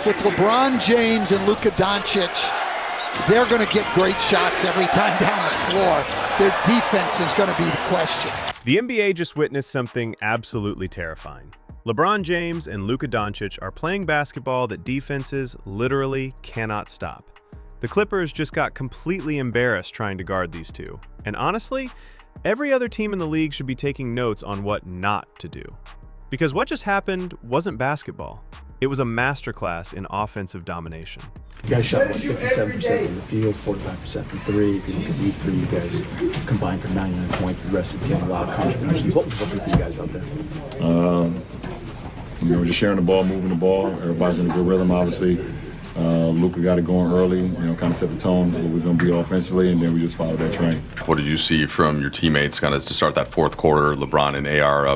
with LeBron James and Luka Doncic, they're going to get great shots every time down the floor. Their defense is going to be the question. The NBA just witnessed something absolutely terrifying. LeBron James and Luka Doncic are playing basketball that defenses literally cannot stop. The Clippers just got completely embarrassed trying to guard these two. And honestly, every other team in the league should be taking notes on what not to do. Because what just happened wasn't basketball. It was a masterclass in offensive domination. You guys shot, 57% from the field, 45% from three. If you look at these three, you guys combined for 99 points. The rest of the team, a lot of contributions. What was working for you guys out there? Just sharing the ball, moving the ball. Everybody's in a good rhythm, obviously. Luka got it going early, kind of set the tone what was going to be offensively, and then we just followed that train. What did you see from your teammates kind of to start that fourth quarter, LeBron and AR,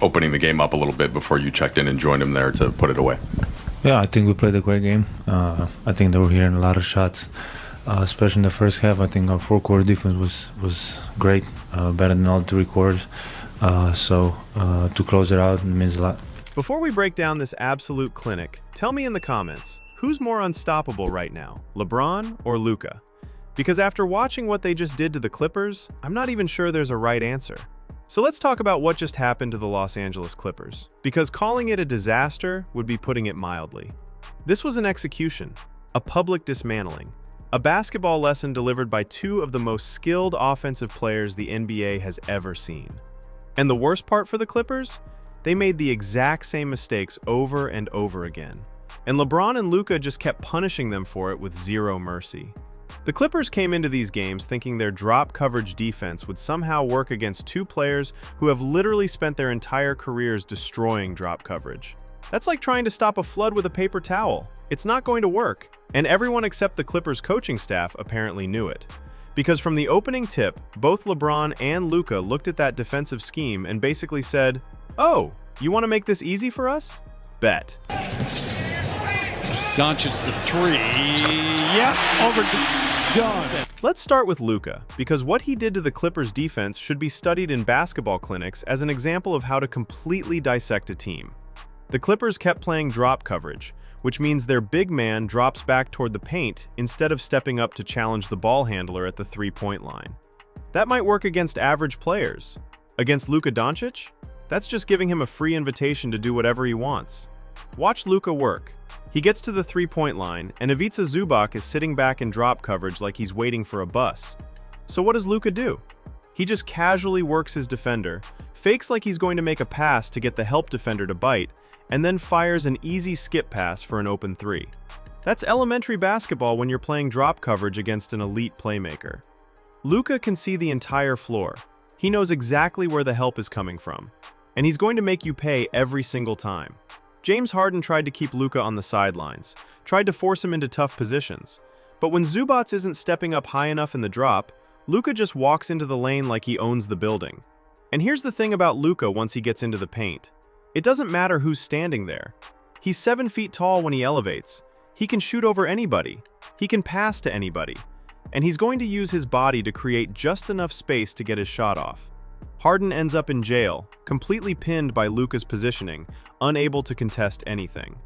opening the game up a little bit before you checked in and joined them there to put it away? Yeah, I think we played a great game. I think they were hitting a lot of shots, especially in the first half. I think our fourth-quarter defense was great, better than all three quarters. So to close it out means a lot. Before we break down this absolute clinic, tell me in the comments, who's more unstoppable right now, LeBron or Luka? Because after watching what they just did to the Clippers, I'm not even sure there's a right answer. So let's talk about what just happened to the Los Angeles Clippers, because calling it a disaster would be putting it mildly. This was an execution, a public dismantling, a basketball lesson delivered by two of the most skilled offensive players the NBA has ever seen. And the worst part for the Clippers? They made the exact same mistakes over and over again. And LeBron and Luka just kept punishing them for it with zero mercy. The Clippers came into these games thinking their drop coverage defense would somehow work against two players who have literally spent their entire careers destroying drop coverage. That's like trying to stop a flood with a paper towel. It's not going to work. And everyone except the Clippers coaching staff apparently knew it. Because from the opening tip, both LeBron and Luka looked at that defensive scheme and basically said, "Oh, you want to make this easy for us? Bet." Doncic the three. Yep, overdone. Let's start with Luka, because what he did to the Clippers defense should be studied in basketball clinics as an example of how to completely dissect a team. The Clippers kept playing drop coverage, which means their big man drops back toward the paint instead of stepping up to challenge the ball handler at the three-point line. That might work against average players. Against Luka Doncic? That's just giving him a free invitation to do whatever he wants. Watch Luka work. He gets to the three-point line, and Ivica Zubac is sitting back in drop coverage like he's waiting for a bus. So what does Luka do? He just casually works his defender, fakes like he's going to make a pass to get the help defender to bite, and then fires an easy skip pass for an open three. That's elementary basketball when you're playing drop coverage against an elite playmaker. Luka can see the entire floor. He knows exactly where the help is coming from, and he's going to make you pay every single time. James Harden tried to keep Luka on the sidelines, tried to force him into tough positions. But when Zubac isn't stepping up high enough in the drop, Luka just walks into the lane like he owns the building. And here's the thing about Luka once he gets into the paint. It doesn't matter who's standing there. He's 7 feet tall when he elevates. He can shoot over anybody. He can pass to anybody. And he's going to use his body to create just enough space to get his shot off. Harden ends up in jail, completely pinned by Luka's positioning, unable to contest anything.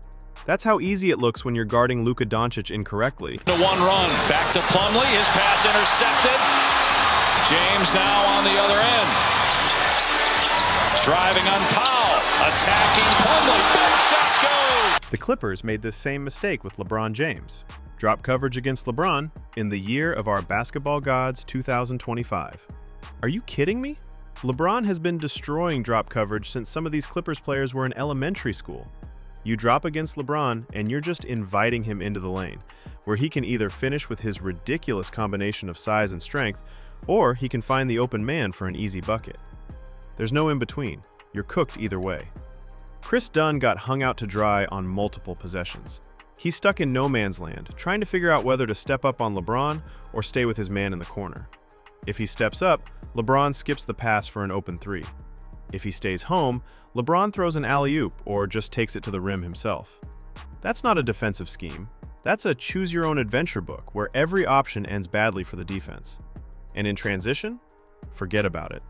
That's how easy it looks when you're guarding Luka Doncic incorrectly. The one run, back to Plumlee, his pass intercepted. James now on the other end. Driving on Powell, attacking Plumlee, big shot goes! The Clippers made this same mistake with LeBron James. Drop coverage against LeBron in the year of our basketball gods 2025. Are you kidding me? LeBron has been destroying drop coverage since some of these Clippers players were in elementary school. You drop against LeBron, and you're just inviting him into the lane, where he can either finish with his ridiculous combination of size and strength, or he can find the open man for an easy bucket. There's no in-between. You're cooked either way. Chris Dunn got hung out to dry on multiple possessions. He's stuck in no man's land, trying to figure out whether to step up on LeBron or stay with his man in the corner. If he steps up, LeBron skips the pass for an open three. If he stays home, LeBron throws an alley-oop or just takes it to the rim himself. That's not a defensive scheme. That's a choose-your-own-adventure book where every option ends badly for the defense. And in transition, forget about it.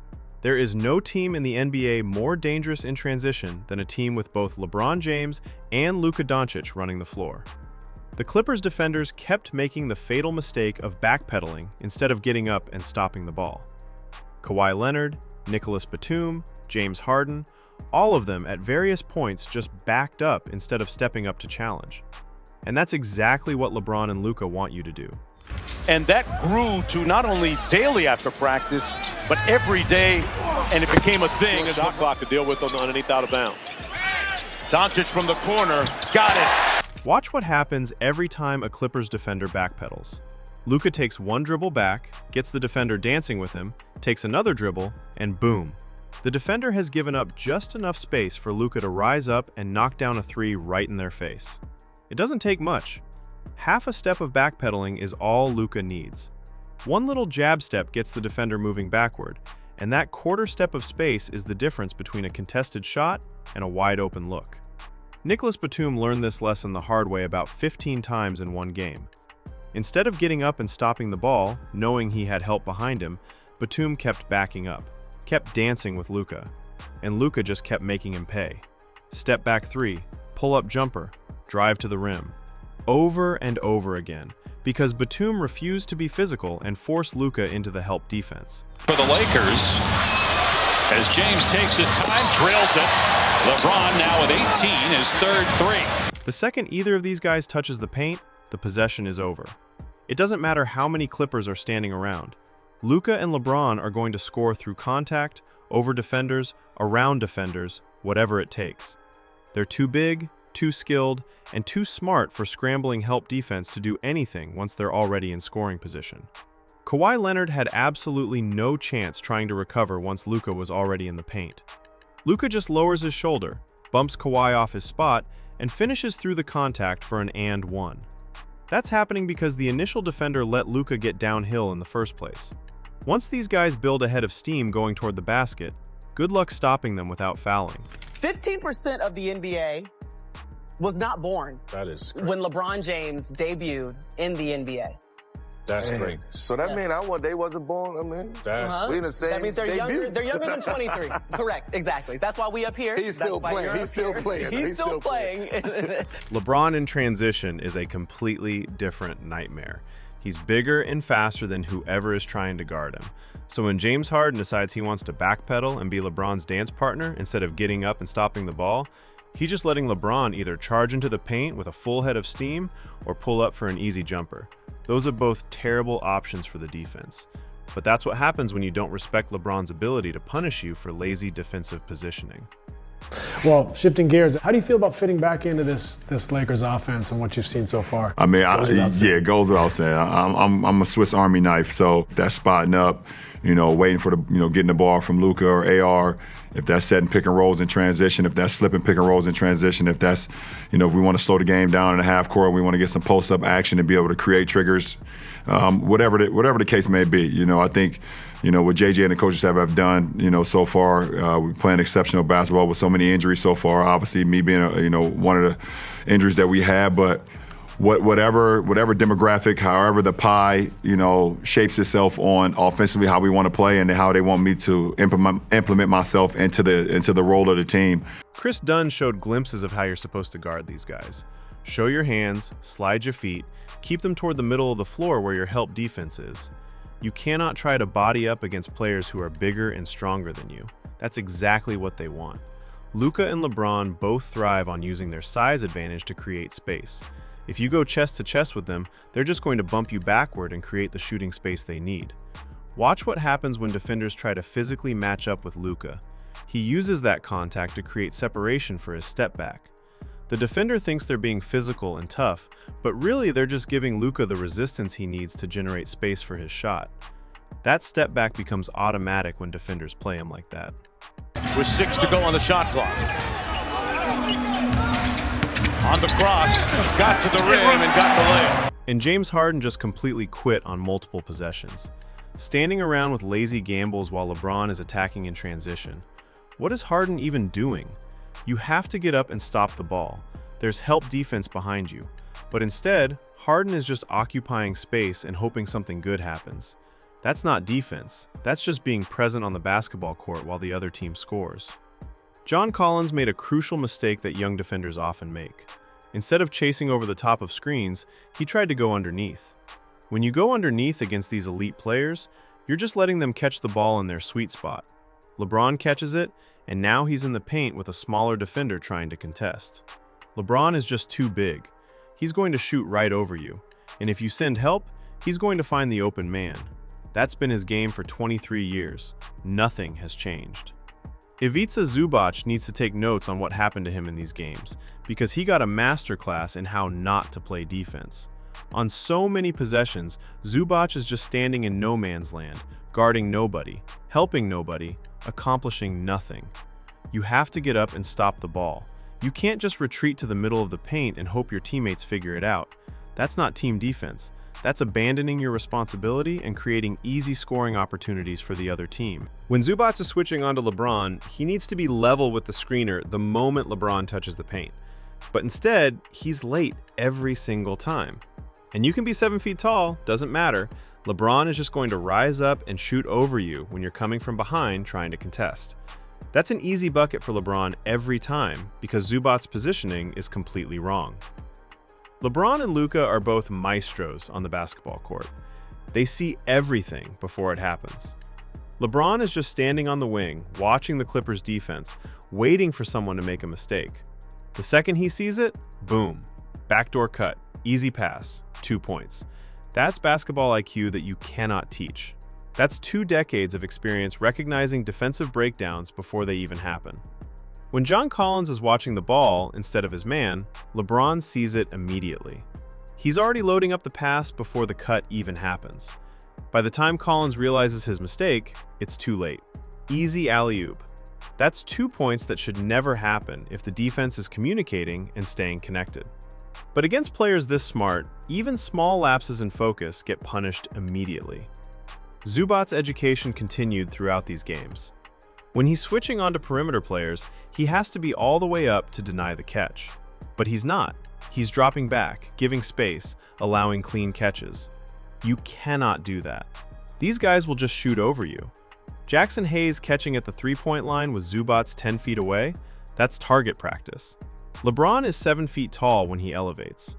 There is no team in the NBA more dangerous in transition than a team with both LeBron James and Luka Doncic running the floor. The Clippers defenders kept making the fatal mistake of backpedaling instead of getting up and stopping the ball. Kawhi Leonard, Nicholas Batum, James Harden, all of them at various points just backed up instead of stepping up to challenge. And that's exactly what LeBron and Luka want you to do. And that grew to not only daily after practice, but every day, and it became a thing. Shot clock to deal with on underneath out of bounds. Doncic from the corner, got it. Watch what happens every time a Clippers defender backpedals. Luka takes one dribble back, gets the defender dancing with him, takes another dribble, and boom. The defender has given up just enough space for Luka to rise up and knock down a three right in their face. It doesn't take much. Half a step of backpedaling is all Luka needs. One little jab step gets the defender moving backward, and that quarter step of space is the difference between a contested shot and a wide open look. Nicholas Batum learned this lesson the hard way about 15 times in one game. Instead of getting up and stopping the ball, knowing he had help behind him, Batum kept backing up, kept dancing with Luka, and Luka just kept making him pay. Step back three, pull up jumper, drive to the rim. Over and over again, because Batum refused to be physical and forced Luka into the help defense. For the Lakers, as James takes his time, drills it. LeBron now with 18, his third three. The second either of these guys touches the paint, the possession is over. It doesn't matter how many Clippers are standing around. Luka and LeBron are going to score through contact, over defenders, around defenders, whatever it takes. They're too big, too skilled, and too smart for scrambling help defense to do anything once they're already in scoring position. Kawhi Leonard had absolutely no chance trying to recover once Luka was already in the paint. Luka just lowers his shoulder, bumps Kawhi off his spot, and finishes through the contact for an and one. That's happening because the initial defender let Luka get downhill in the first place. Once these guys build a head of steam going toward the basket, good luck stopping them without fouling. 15% of the NBA was not born That is great. when LeBron James debuted in the NBA. That's great. So that means they wasn't born. I mean, That's we in the same That means they're debut. younger. They're younger than 23. Correct. Exactly. That's why we up here. He's still That's why playing. you're He's up still here. playing. He's still playing. LeBron in transition is a completely different nightmare. He's bigger and faster than whoever is trying to guard him. So when James Harden decides he wants to backpedal and be LeBron's dance partner instead of getting up and stopping the ball, he's just letting LeBron either charge into the paint with a full head of steam or pull up for an easy jumper. Those are both terrible options for the defense. But that's what happens when you don't respect LeBron's ability to punish you for lazy defensive positioning. Well, shifting gears, how do you feel about fitting back into this Lakers offense and what you've seen so far? I mean, it goes without saying. I'm a Swiss Army knife, so that's spotting up, waiting for getting the ball from Luka or AR. If that's setting pick and rolls in transition, if that's slipping pick and rolls in transition, if that's, if we want to slow the game down in the half court, we want to get some post-up action and be able to create triggers, whatever the case may be. I think, what JJ and the coaches have done, so far, we're playing exceptional basketball with so many injuries so far. Obviously, me being, one of the injuries that we had, but whatever demographic, however the pie, shapes itself on offensively how we want to play and how they want me to implement myself into the role of the team. Chris Dunn showed glimpses of how you're supposed to guard these guys. Show your hands, slide your feet, keep them toward the middle of the floor where your help defense is. You cannot try to body up against players who are bigger and stronger than you. That's exactly what they want. Luka and LeBron both thrive on using their size advantage to create space. If you go chest to chest with them, they're just going to bump you backward and create the shooting space they need. Watch what happens when defenders try to physically match up with Luka. He uses that contact to create separation for his step back. The defender thinks they're being physical and tough, but really they're just giving Luka the resistance he needs to generate space for his shot. That step back becomes automatic when defenders play him like that. With 6 to go on the shot clock. On the cross, got to the rim and got the layup. And James Harden just completely quit on multiple possessions. Standing around with lazy gambles while LeBron is attacking in transition. What is Harden even doing? You have to get up and stop the ball. There's help defense behind you. But instead, Harden is just occupying space and hoping something good happens. That's not defense. That's just being present on the basketball court while the other team scores. John Collins made a crucial mistake that young defenders often make. Instead of chasing over the top of screens, he tried to go underneath. When you go underneath against these elite players, you're just letting them catch the ball in their sweet spot. LeBron catches it, and now he's in the paint with a smaller defender trying to contest. LeBron is just too big. He's going to shoot right over you, and if you send help, he's going to find the open man. That's been his game for 23 years. Nothing has changed. Ivica Zubac needs to take notes on what happened to him in these games, because he got a masterclass in how not to play defense. On so many possessions, Zubac is just standing in no man's land, guarding nobody, helping nobody, accomplishing nothing. You have to get up and stop the ball. You can't just retreat to the middle of the paint and hope your teammates figure it out. That's not team defense. That's abandoning your responsibility and creating easy scoring opportunities for the other team. When Zubac is switching onto LeBron, he needs to be level with the screener the moment LeBron touches the paint. But instead, he's late every single time. And you can be 7 feet tall, doesn't matter. LeBron is just going to rise up and shoot over you when you're coming from behind trying to contest. That's an easy bucket for LeBron every time because Zubac's positioning is completely wrong. LeBron and Luka are both maestros on the basketball court. They see everything before it happens. LeBron is just standing on the wing, watching the Clippers' defense, waiting for someone to make a mistake. The second he sees it, boom, backdoor cut, easy pass, 2 points. That's basketball IQ that you cannot teach. That's 2 decades of experience recognizing defensive breakdowns before they even happen. When John Collins is watching the ball instead of his man, LeBron sees it immediately. He's already loading up the pass before the cut even happens. By the time Collins realizes his mistake, it's too late. Easy alley-oop. That's 2 points that should never happen if the defense is communicating and staying connected. But against players this smart, even small lapses in focus get punished immediately. Zubac's education continued throughout these games. When he's switching onto perimeter players, he has to be all the way up to deny the catch. But he's not. He's dropping back, giving space, allowing clean catches. You cannot do that. These guys will just shoot over you. Jackson Hayes catching at the three-point line with Zubac 10 feet away, that's target practice. LeBron is 7 feet tall when he elevates.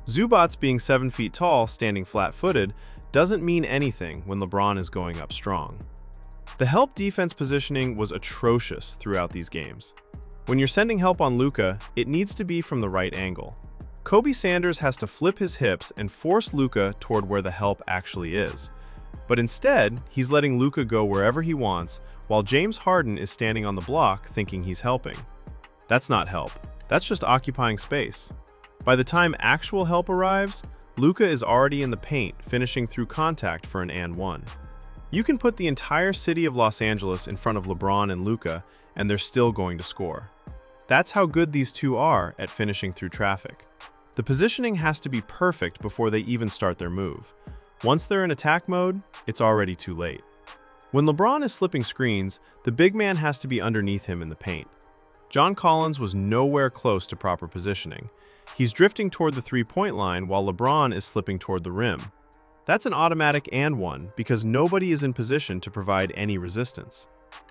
Zubac being 7 feet tall, standing flat-footed, doesn't mean anything when LeBron is going up strong. The help defense positioning was atrocious throughout these games. When you're sending help on Luka, it needs to be from the right angle. Kobe Sanders has to flip his hips and force Luka toward where the help actually is. But instead, he's letting Luka go wherever he wants, while James Harden is standing on the block thinking he's helping. That's not help. That's just occupying space. By the time actual help arrives, Luka is already in the paint, finishing through contact for an and one. You can put the entire city of Los Angeles in front of LeBron and Luka, and they're still going to score. That's how good these two are at finishing through traffic. The positioning has to be perfect before they even start their move. Once they're in attack mode, it's already too late. When LeBron is slipping screens, the big man has to be underneath him in the paint. John Collins was nowhere close to proper positioning. He's drifting toward the three-point line while LeBron is slipping toward the rim. That's an automatic and one because nobody is in position to provide any resistance.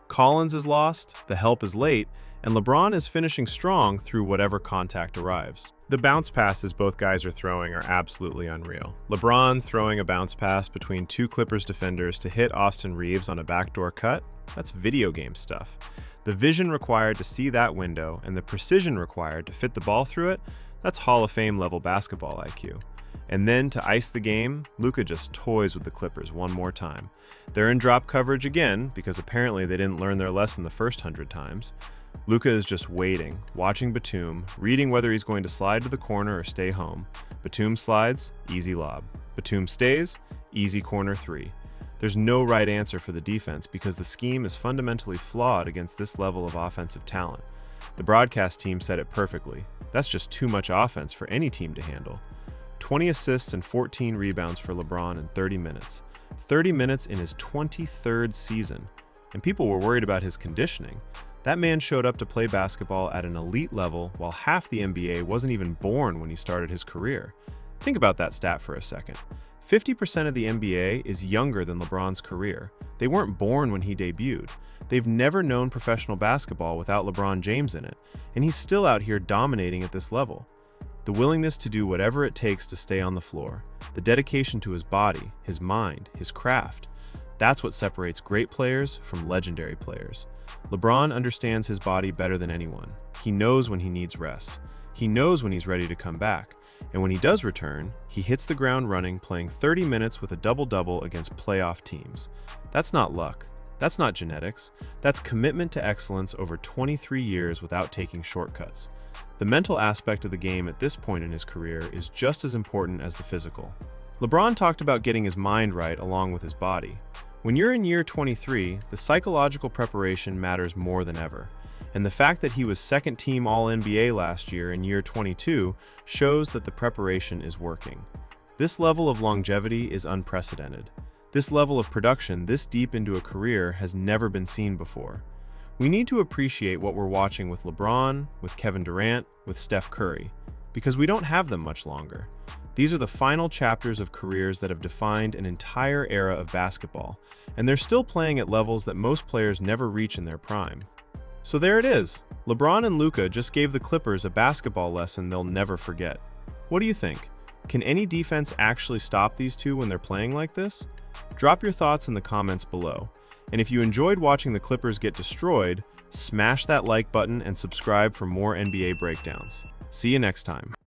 Collins is lost, the help is late, and LeBron is finishing strong through whatever contact arrives. The bounce passes both guys are throwing are absolutely unreal. LeBron throwing a bounce pass between 2 Clippers defenders to hit Austin Reeves on a backdoor cut, that's video game stuff. The vision required to see that window and the precision required to fit the ball through it, that's Hall of Fame level basketball IQ. And then to ice the game, Luka just toys with the Clippers one more time. They're in drop coverage again because apparently they didn't learn their lesson the first 100 times. Luka is just waiting, watching Batum, reading whether he's going to slide to the corner or stay home. Batum slides, easy lob. Batum stays, easy corner 3. There's no right answer for the defense because the scheme is fundamentally flawed against this level of offensive talent. The broadcast team said it perfectly. That's just too much offense for any team to handle. 20 assists and 14 rebounds for LeBron in 30 minutes. 30 minutes in his 23rd season. And people were worried about his conditioning. That man showed up to play basketball at an elite level while half the NBA wasn't even born when he started his career. Think about that stat for a second. 50% of the NBA is younger than LeBron's career. They weren't born when he debuted. They've never known professional basketball without LeBron James in it, and he's still out here dominating at this level. The willingness to do whatever it takes to stay on the floor, the dedication to his body, his mind, his craft, that's what separates great players from legendary players. LeBron understands his body better than anyone. He knows when he needs rest. He knows when he's ready to come back. And when he does return, he hits the ground running, playing 30 minutes with a double-double against playoff teams. That's not luck. That's not genetics. That's commitment to excellence over 23 years without taking shortcuts. The mental aspect of the game at this point in his career is just as important as the physical. LeBron talked about getting his mind right along with his body. When you're in year 23, the psychological preparation matters more than ever. And the fact that he was second-team All-NBA last year in year 22 shows that the preparation is working. This level of longevity is unprecedented. This level of production this deep into a career has never been seen before. We need to appreciate what we're watching with LeBron, with Kevin Durant, with Steph Curry, because we don't have them much longer. These are the final chapters of careers that have defined an entire era of basketball, and they're still playing at levels that most players never reach in their prime. So there it is. LeBron and Luka just gave the Clippers a basketball lesson they'll never forget. What do you think? Can any defense actually stop these two when they're playing like this? Drop your thoughts in the comments below. And if you enjoyed watching the Clippers get destroyed, smash that like button and subscribe for more NBA breakdowns. See you next time.